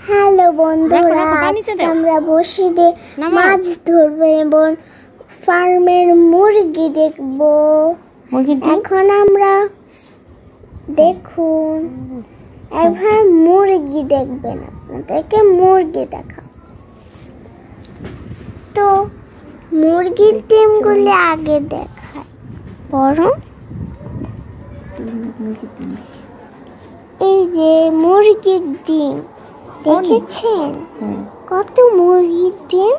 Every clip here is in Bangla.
হ্যালো বন্ধুরা, আজকে আমরা বসিতে মাছ ধরবো এবং ফার্মের মুরগি দেখবো। এখন আমরা দেখুন, এবার মুরগি দেখবেন, আপনাদেরকে মুরগি দেখা। তো মুরগির ডিমগুলি আগে দেখায়, বরং এই যে মুরগির ডিম দেখেছেন, কত মুরগির ডিম,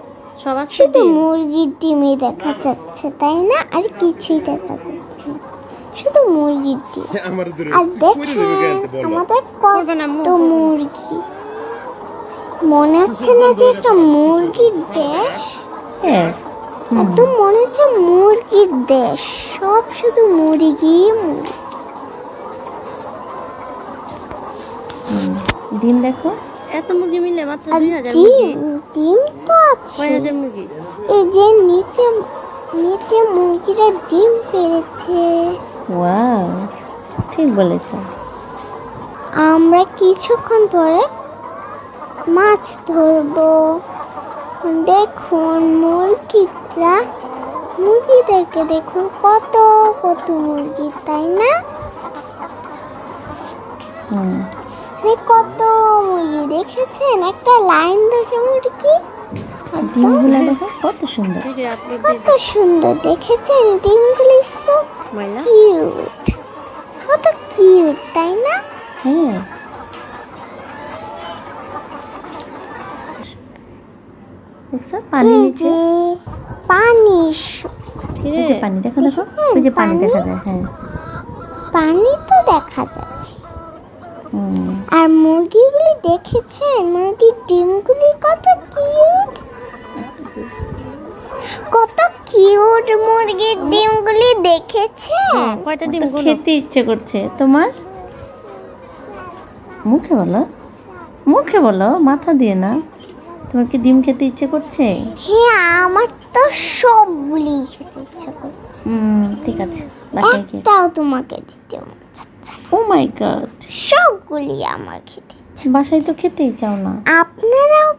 শুধু মুরগির ডিমই দেখা যাচ্ছে, তাই না? আর কিছুই দেখা যাচ্ছে না, শুধু মুরগির ডিম। আর দেখেন আমাদের কত মুরগি, মনে হচ্ছে না যে এটা মুরগির দেশ? একদম মনে হচ্ছে মুরগির দেশ, সব শুধু মুরগি মুরগি। ডিম দেখো, এত মুরগি মিলে মাত্র 2000 মুরগি। ডিম তো আছে, 6000 মুরগি। এই যে নিচে নিচে মুরগিরা ডিম পেড়েছে। ওয়াও, ঠিক বলেছ। আমরা কিছুক্ষণ পরে মাছ ধরবো। দেখুন মুরগিদেরকে দেখুন, কত কত মুরগি, তাই না? কত মুরগি দেখেছেন, একটা লাইন ধরে মুরগি, ডিমগুলো দেখো কত সুন্দর, কত সুন্দর দেখেছেন ডিমগুলি, সো কিউট, কত কিউট, তাই না? হ্যাঁ, দেখছো পানি নিচে, পানি, এই যে পানি দেখো, দেখো ওই যে পানি দেখা যায়। হ্যাঁ, পানি তো দেখা যায়। আর মুরগিগুলি দেখেছেন, মুরগির ডিমগুলি কত কিউট, কত কিউট মুরগির ডিমগুলি দেখেছেন। কয়টা ডিম খেতে ইচ্ছে করছে তোমার? মুখে বলো, মুখে বলো, মাথা দিয়ে না। তোমার কি ডিম খেতে ইচ্ছে করছে? হ্যাঁ, আমার তো সবগুলি খেতে ইচ্ছে করছে। ঠিক আছে, বাসায় গিয়ে একটাও তোমাকে দিতে হচ্ছে। ও মাই গড, সবগুলি আমার খেতে ইচ্ছে। বাসায় তো খেতেই চাও না। আপনারাও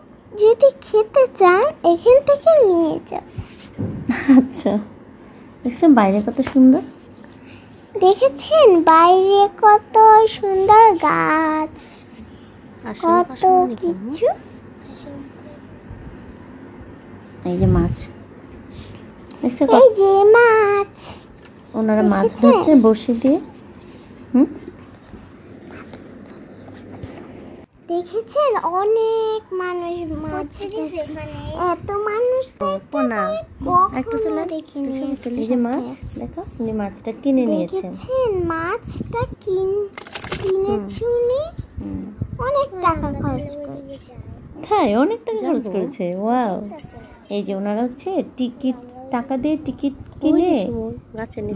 যদি খেতে চান এখান থেকে নিয়ে যান। আচ্ছা, দেখছেন বাইরে কত সুন্দর, দেখেছেন বাইরে কত সুন্দর গাছ, কত কিছু। এই যে মাছ দেখছো, এই যে মাছ, ওনারা মাছ ধরছে বড়শি দিয়ে। দেখেছেন অনেক মানুষ মাছ ধরছে, এত মানুষ একটু চলে দেখিনি। এই যে মাছ দেখো, উনি মাছটা কিনে নিয়েছেন। দেখেছেন মাছটা কিনেছি উনি, অনেক টাকা খরচ করেছে। তাই, অনেক টাকা খরচ করেছে। ওয়াও, এই যে ওনারা হচ্ছে টিকিট, টাকা দিয়ে টিকিট কিনে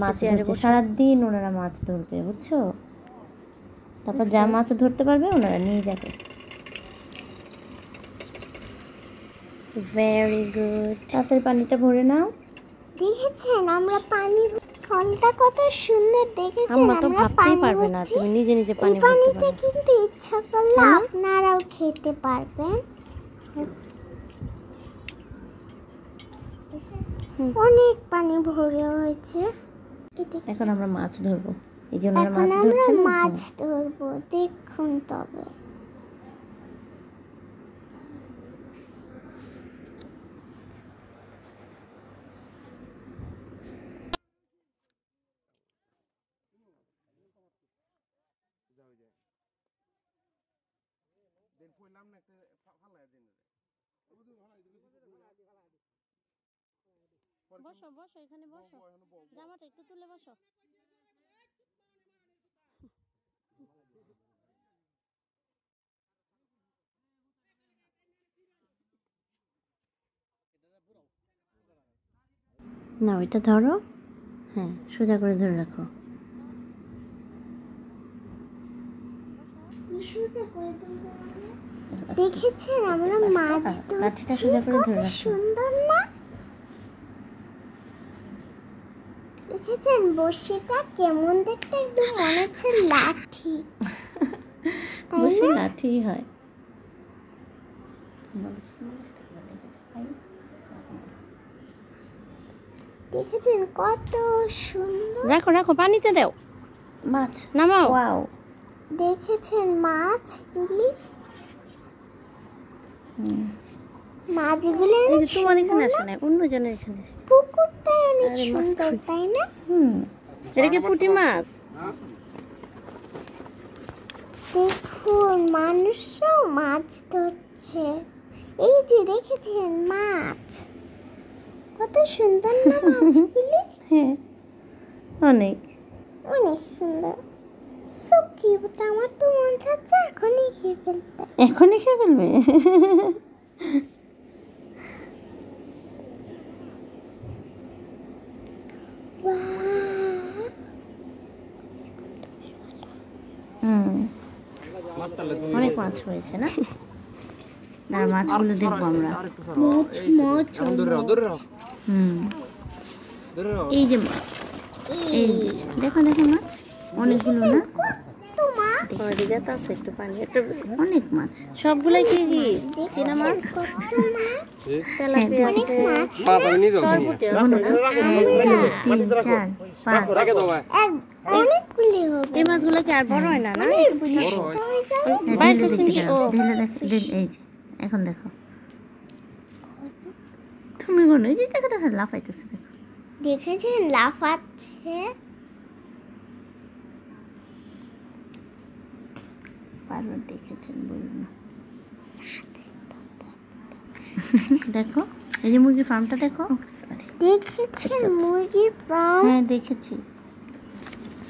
মাছ ধরছে। সারাদিন ওনারা মাছ ধরবে, বুঝছো? তারপর যা মাছ ধরতে পারবে ওনারা নিয়ে যাবে। ভেরি গুড, তাড়াতাড়ি পানিটা ভরে নাও। দেখেছেন আমরা পানি, কলটা কত সুন্দর, দেখেছেন আমরা পানি পারবে না, তুমি নিজে নিজে পানি ভরতে পানিতে কিন্তু ইচ্ছা করলে আপনারাও খেতে পারবেন। অনেক পানি ভরে হয়েছে। এখন আমরা মাছ ধরবো। এই যে ওনারা মাছ ধরছেন, মাছ ধরবো, দেখুন। তবে বসো বসো, এখানে বসো, জামাটা একটু তুলে বসো। না, ওইটা ধরো, হ্যাঁ সোজা করে ধরে রাখো। দেখেছেন আমরা মাছ লাঠিটা সোজা করে ধরে রাখো। সুন্দর না? দেখেছেন বড়শিটা কেমন দেখতে, একদম মনে হচ্ছে লাঠি, বড়শি লাঠি হয়। দেখেছেন কত সুন্দর। রাখো রাখো, পানিতে দাও মাছ, নামাও। ওয়াও, দেখেছেন মাছগুলি? মাছগুলি তোমার এখানে আসে না, অন্য জনের এখানে। পুকুরটা অনেক সুন্দর, তাই না? এটা কি পুঁটি মাছ? দেখুন মানুষও মাছ ধরছে। এই যে দেখেছেন মাছ, কত সুন্দর না মাছগুলি? হ্যাঁ, অনেক অনেক সুন্দর। সো কিউট, আমার তো মন চাচ্ছে এখনই খেয়ে ফেলতে। এখনই খেয়ে ফেলবে? অনেক মাছ হয়েছে না? আর মাছগুলো দেখবো আমরা। এই যে মাছ, এই যে দেখো দেখো মাছ অনেকগুলো না? অনেক মাছ, সবগুলো কি কিনা মাছ? এই মাছগুলো কি আর বড় হয় না? এখন দেখো তুমি কোনো এই যে দেখো দেখো লাফাইতেছে, দেখো দেখেছেন লাফাচ্ছে। বারবার দেখেছেন বলুন না। দেখো এই যে মুরগির ফার্মটা দেখো। দেখেছেন মুরগির ফার্ম? হ্যাঁ দেখেছি।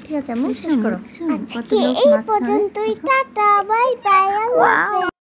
ঠিক আছে, আমি শেষ করো। আজকে এই পর্যন্তই, টাটা বাই বাই।